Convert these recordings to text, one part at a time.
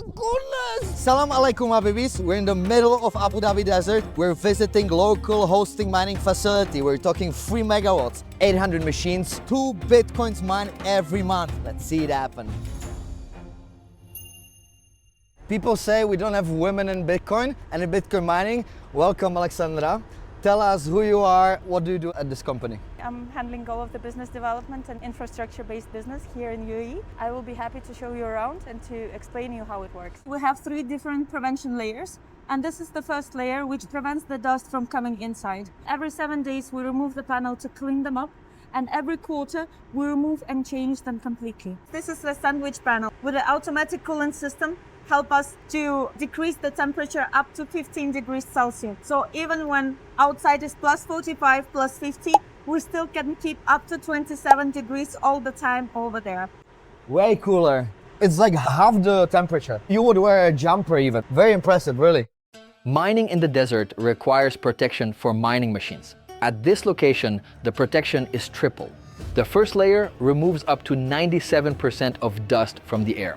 goodness! Salam alaikum, Habibis. We're in the middle of Abu Dhabi desert. We're visiting local hosting mining facility. We're talking 3 megawatts, 800 machines, 2 Bitcoins mined every month. Let's see it happen. People say we don't have women in Bitcoin and in Bitcoin mining. Welcome, Alexandra. Tell us who you are, what do you do at this company? I'm handling all of the business development and infrastructure-based business here in UAE. I will be happy to show you around and to explain you how it works. We have 3 different prevention layers, and this is the first layer, which prevents the dust from coming inside. Every 7 days we remove the panel to clean them up, and every quarter we remove and change them completely. This is the sandwich panel with an automatic coolant system. Help us to decrease the temperature up to 15 degrees Celsius. So even when outside is plus 45, plus 50, we still can keep up to 27 degrees all the time over there. Way cooler. It's like half the temperature. You would wear a jumper even. Very impressive, really. Mining in the desert requires protection for mining machines. At this location, the protection is triple. The first layer removes up to 97% of dust from the air.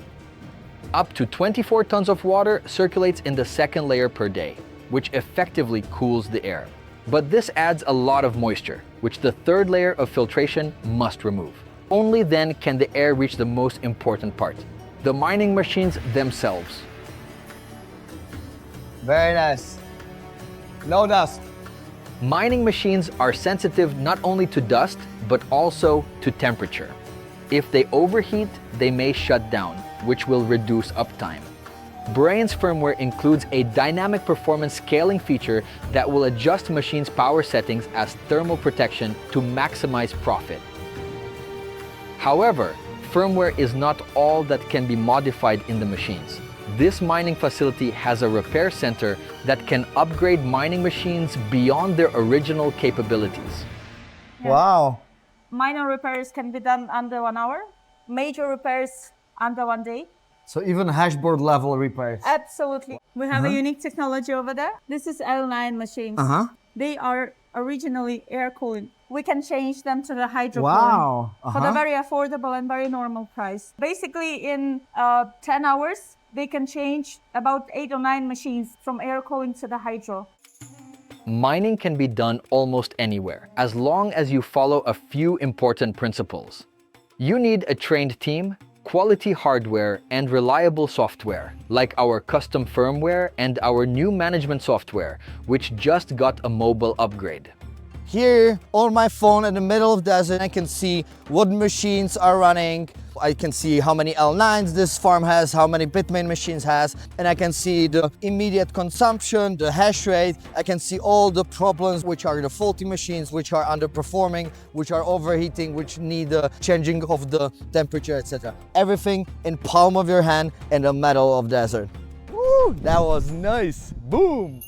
Up to 24 tons of water circulates in the second layer per day, which effectively cools the air. But this adds a lot of moisture, which the third layer of filtration must remove. Only then can the air reach the most important part, the mining machines themselves. Very nice. No dust. Mining machines are sensitive not only to dust, but also to temperature. If they overheat, they may shut down, which will reduce uptime. Braiins firmware includes a dynamic performance scaling feature that will adjust machines' power settings as thermal protection to maximize profit. However, firmware is not all that can be modified in the machines. This mining facility has a repair center that can upgrade mining machines beyond their original capabilities. Yeah. Wow. Minor repairs can be done under 1 hour, major repairs under 1 day. So even hashboard level repairs. Absolutely. We have a unique technology over there. This is L9 machines. They are originally air cooling. We can change them to the hydro cooling for the very affordable and very normal price. Basically, in 10 hours, they can change about 8 or 9 machines from air cooling to the hydro. Mining can be done almost anywhere, as long as you follow a few important principles. You need a trained team, quality hardware, and reliable software, like our custom firmware and our new management software, which just got a mobile upgrade. Here, on my phone in the middle of the desert, I can see what machines are running. I can see how many L9s this farm has, how many Bitmain machines has, and I can see the immediate consumption, the hash rate. I can see all the problems, which are the faulty machines, which are underperforming, which are overheating, which need the changing of the temperature, etc. Everything in palm of your hand in the middle of the desert. Woo, that was nice. Boom.